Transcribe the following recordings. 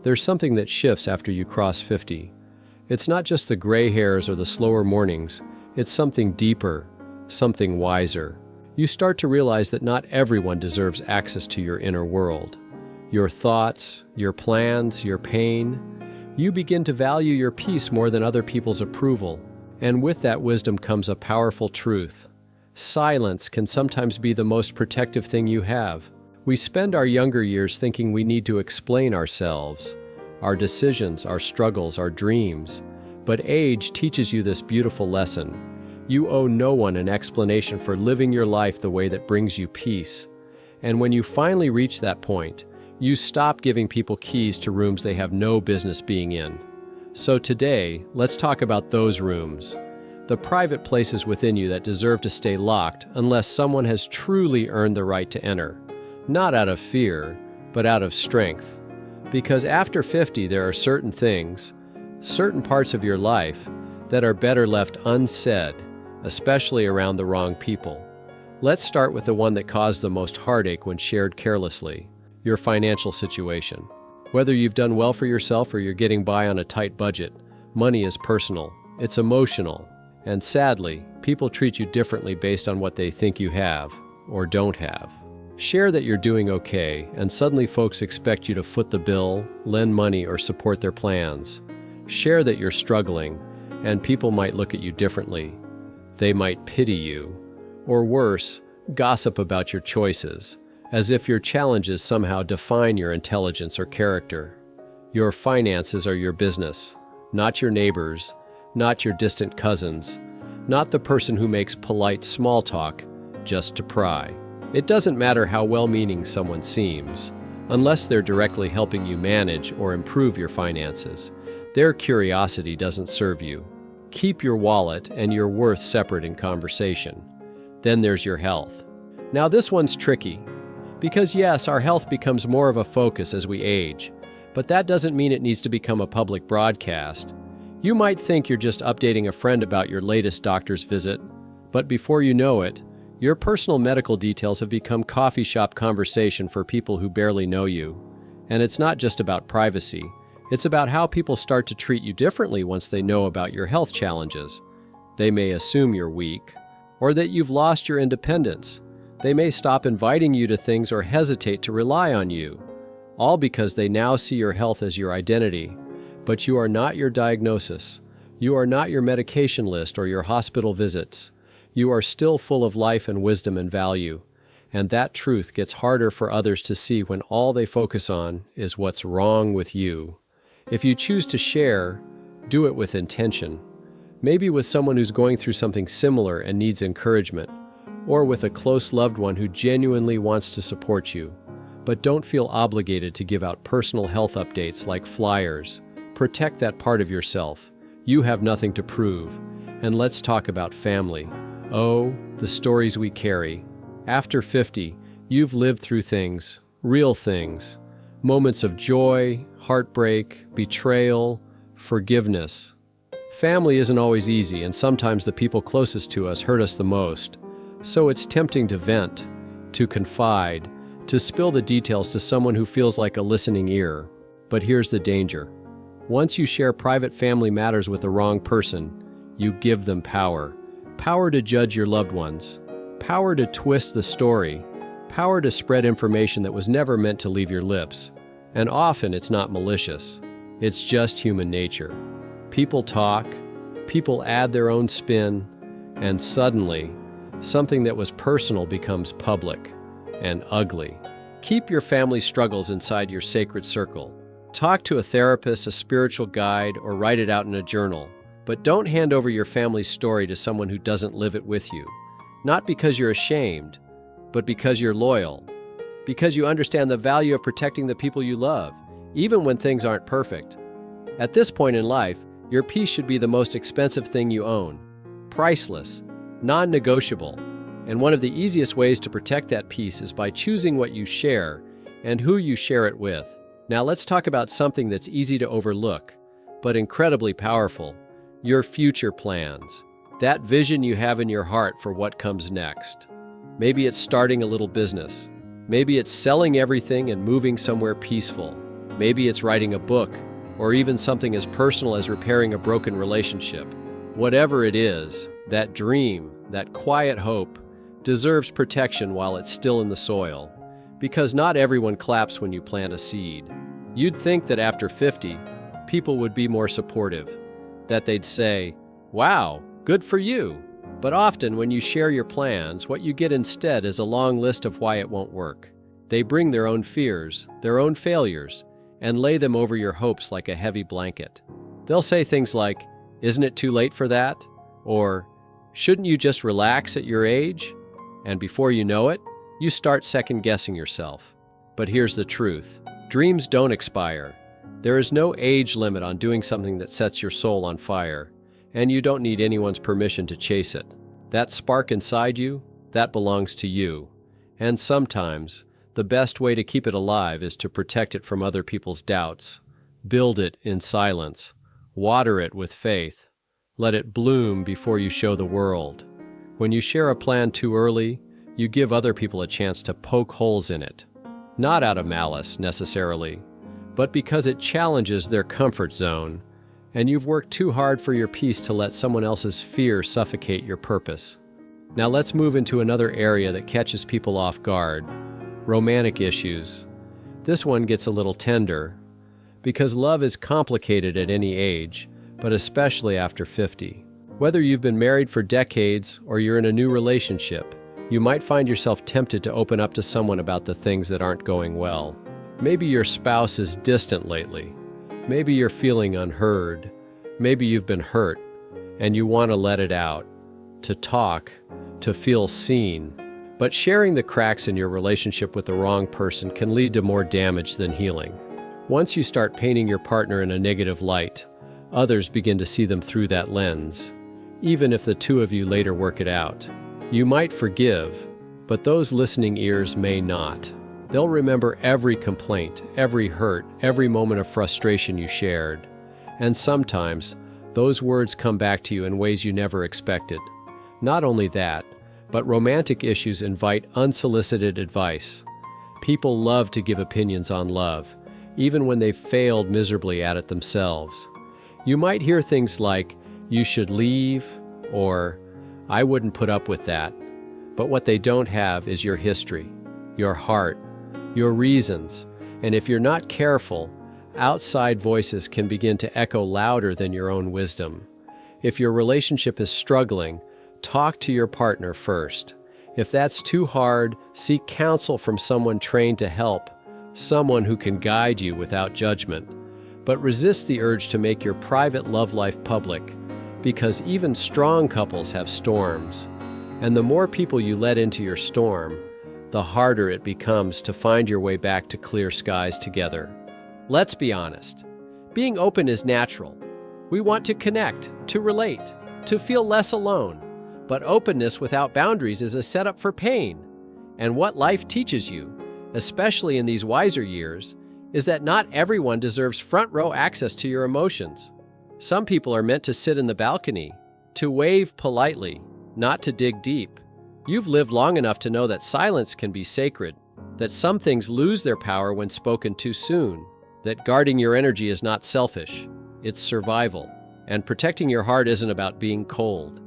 There's something that shifts after you cross 50. It's not just the gray hairs or the slower mornings, it's something deeper, something wiser. You start to realize that not everyone deserves access to your inner world. Your thoughts, your plans, your pain. You begin to value your peace more than other people's approval. And with that wisdom comes a powerful truth. Silence can sometimes be the most protective thing you have. We spend our younger years thinking we need to explain ourselves, our decisions, our struggles, our dreams. But age teaches you this beautiful lesson. You owe no one an explanation for living your life the way that brings you peace. And when you finally reach that point, you stop giving people keys to rooms they have no business being in. So today, let's talk about those rooms. The private places within you that deserve to stay locked unless someone has truly earned the right to enter. Not out of fear, but out of strength. Because after 50, there are certain things, certain parts of your life, that are better left unsaid, especially around the wrong people. Let's start with the one that caused the most heartache when shared carelessly, your financial situation. Whether you've done well for yourself or you're getting by on a tight budget, money is personal, it's emotional, and sadly, people treat you differently based on what they think you have or don't have. Share that you're doing okay, and suddenly folks expect you to foot the bill, lend money, or support their plans. Share that you're struggling, and people might look at you differently. They might pity you, or worse, gossip about your choices, as if your challenges somehow define your intelligence or character. Your finances are your business, not your neighbors, not your distant cousins, not the person who makes polite small talk just to pry. It doesn't matter how well-meaning someone seems, unless they're directly helping you manage or improve your finances. Their curiosity doesn't serve you. Keep your wallet and your worth separate in conversation. Then there's your health. Now this one's tricky, because yes, our health becomes more of a focus as we age, but that doesn't mean it needs to become a public broadcast. You might think you're just updating a friend about your latest doctor's visit, but before you know it, your personal medical details have become coffee shop conversation for people who barely know you. And it's not just about privacy. It's about how people start to treat you differently once they know about your health challenges. They may assume you're weak, or that you've lost your independence. They may stop inviting you to things or hesitate to rely on you, all because they now see your health as your identity. But you are not your diagnosis. You are not your medication list or your hospital visits. You are still full of life and wisdom and value, and that truth gets harder for others to see when all they focus on is what's wrong with you. If you choose to share, do it with intention. Maybe with someone who's going through something similar and needs encouragement, or with a close loved one who genuinely wants to support you. But don't feel obligated to give out personal health updates like flyers. Protect that part of yourself. You have nothing to prove. And let's talk about family. Oh, the stories we carry. After 50, you've lived through things, real things. Moments of joy, heartbreak, betrayal, forgiveness. Family isn't always easy, and sometimes the people closest to us hurt us the most. So it's tempting to vent, to confide, to spill the details to someone who feels like a listening ear. But here's the danger. Once you share private family matters with the wrong person, you give them power. Power to judge your loved ones. Power to twist the story. Power to spread information that was never meant to leave your lips. And often it's not malicious. It's just human nature. People talk, people add their own spin, and suddenly, something that was personal becomes public and ugly. Keep your family struggles inside your sacred circle. Talk to a therapist, a spiritual guide, or write it out in a journal. But don't hand over your family's story to someone who doesn't live it with you. Not because you're ashamed, but because you're loyal. Because you understand the value of protecting the people you love, even when things aren't perfect. At this point in life, your peace should be the most expensive thing you own. Priceless, non-negotiable. And one of the easiest ways to protect that peace is by choosing what you share and who you share it with. Now let's talk about something that's easy to overlook, but incredibly powerful. Your future plans. That vision you have in your heart for what comes next. Maybe it's starting a little business, Maybe it's selling everything and moving somewhere peaceful. Maybe it's writing a book, or even something as personal as repairing a broken relationship. Whatever it is, that dream, that quiet hope, deserves protection while it's still in the soil. Because not everyone claps when you plant a seed. You'd think that after 50, people would be more supportive, that they'd say, "Wow, good for you." But often when you share your plans, what you get instead is a long list of why it won't work. They bring their own fears, their own failures, and lay them over your hopes like a heavy blanket. They'll say things like, "Isn't it too late for that?" Or, "Shouldn't you just relax at your age?" And before you know it, you start second-guessing yourself. But here's the truth. Dreams don't expire. There is no age limit on doing something that sets your soul on fire, and you don't need anyone's permission to chase it. That spark inside you, that belongs to you. And sometimes, the best way to keep it alive is to protect it from other people's doubts. Build it in silence. Water it with faith. Let it bloom before you show the world. When you share a plan too early, you give other people a chance to poke holes in it. Not out of malice, necessarily, but because it challenges their comfort zone, and you've worked too hard for your peace to let someone else's fear suffocate your purpose. Now let's move into another area that catches people off guard: romantic issues. This one gets a little tender, because love is complicated at any age, but especially after 50. Whether you've been married for decades or you're in a new relationship, you might find yourself tempted to open up to someone about the things that aren't going well. Maybe your spouse is distant lately. Maybe you're feeling unheard. Maybe you've been hurt, and you want to let it out, to talk, to feel seen. But sharing the cracks in your relationship with the wrong person can lead to more damage than healing. Once you start painting your partner in a negative light, others begin to see them through that lens, even if the two of you later work it out. You might forgive, but those listening ears may not. They'll remember every complaint, every hurt, every moment of frustration you shared. And sometimes, those words come back to you in ways you never expected. Not only that, but romantic issues invite unsolicited advice. People love to give opinions on love, even when they've failed miserably at it themselves. You might hear things like, "You should leave," or "I wouldn't put up with that." But what they don't have is your history, your heart, your reasons, and if you're not careful, outside voices can begin to echo louder than your own wisdom. If your relationship is struggling, talk to your partner first. If that's too hard, seek counsel from someone trained to help, someone who can guide you without judgment. But resist the urge to make your private love life public, because even strong couples have storms. And the more people you let into your storm, the harder it becomes to find your way back to clear skies together. Let's be honest. Being open is natural. We want to connect, to relate, to feel less alone. But openness without boundaries is a setup for pain. And what life teaches you, especially in these wiser years, is that not everyone deserves front-row access to your emotions. Some people are meant to sit in the balcony, to wave politely, not to dig deep. You've lived long enough to know that silence can be sacred, that some things lose their power when spoken too soon, that guarding your energy is not selfish, it's survival. And protecting your heart isn't about being cold.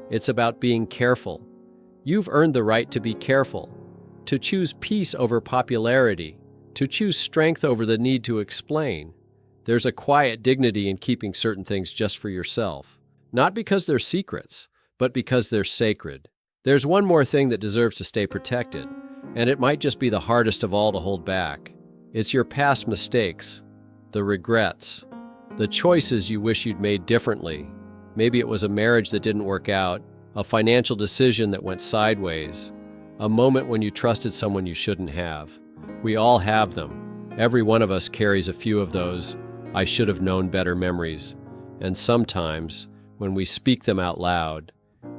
It's about being careful. You've earned the right to be careful, to choose peace over popularity, to choose strength over the need to explain. There's a quiet dignity in keeping certain things just for yourself, not because they're secrets, but because they're sacred. There's one more thing that deserves to stay protected, and it might just be the hardest of all to hold back. It's your past mistakes, the regrets, the choices you wish you'd made differently. Maybe it was a marriage that didn't work out, a financial decision that went sideways, a moment when you trusted someone you shouldn't have. We all have them. Every one of us carries a few of those "I should have known better" memories. And sometimes, when we speak them out loud,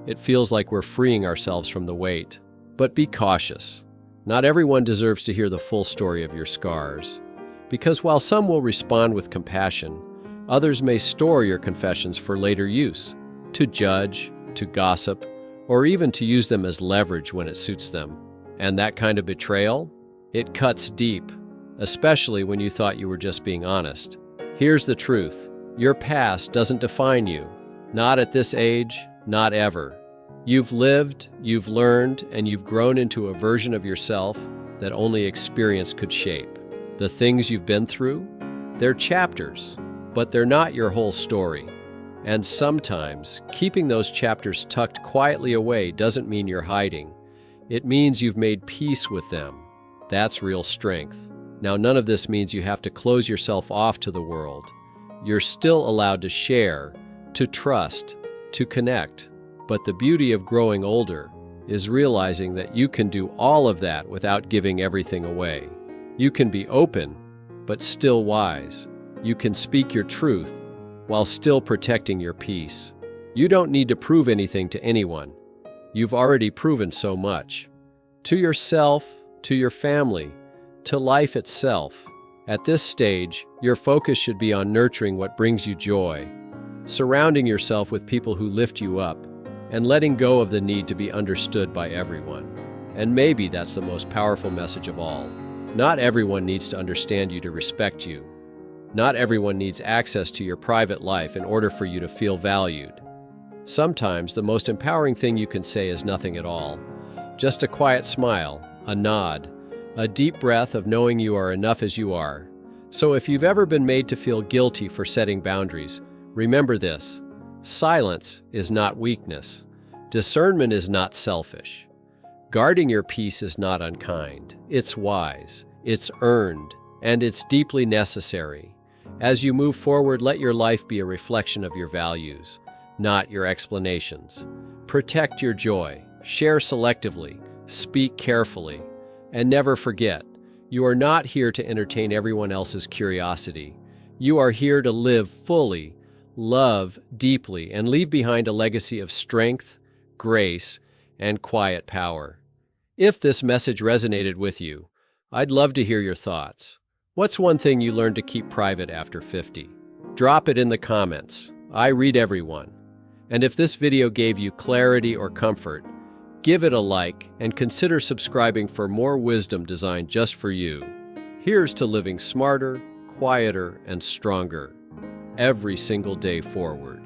it feels like we're freeing ourselves from the weight. But be cautious. Not everyone deserves to hear the full story of your scars. Because while some will respond with compassion, others may store your confessions for later use, to judge, to gossip, or even to use them as leverage when it suits them. And that kind of betrayal? It cuts deep, especially when you thought you were just being honest. Here's the truth. Your past doesn't define you. Not at this age, not ever. You've lived, you've learned, and you've grown into a version of yourself that only experience could shape. The things you've been through, they're chapters, but they're not your whole story. And sometimes, keeping those chapters tucked quietly away doesn't mean you're hiding. It means you've made peace with them. That's real strength. Now, none of this means you have to close yourself off to the world. You're still allowed to share, to trust, to connect. But the beauty of growing older is realizing that you can do all of that without giving everything away. You can be open, but still wise. You can speak your truth while still protecting your peace. You don't need to prove anything to anyone. You've already proven so much. To yourself, to your family, to life itself. At this stage, your focus should be on nurturing what brings you joy, surrounding yourself with people who lift you up, and letting go of the need to be understood by everyone. And maybe that's the most powerful message of all. Not everyone needs to understand you to respect you. Not everyone needs access to your private life in order for you to feel valued. Sometimes the most empowering thing you can say is nothing at all. Just a quiet smile, a nod, a deep breath of knowing you are enough as you are. So if you've ever been made to feel guilty for setting boundaries, remember this: silence is not weakness. Discernment is not selfish. Guarding your peace is not unkind. It's wise, it's earned, and it's deeply necessary. As you move forward, let your life be a reflection of your values, not your explanations. Protect your joy, share selectively, speak carefully, and never forget, you are not here to entertain everyone else's curiosity. You are here to live fully, love deeply, and leave behind a legacy of strength, grace, and quiet power. If this message resonated with you, I'd love to hear your thoughts. What's one thing you learned to keep private after 50? Drop it in the comments. I read everyone. And if this video gave you clarity or comfort, give it a like and consider subscribing for more wisdom designed just for you. Here's to living smarter, quieter, and stronger every single day forward.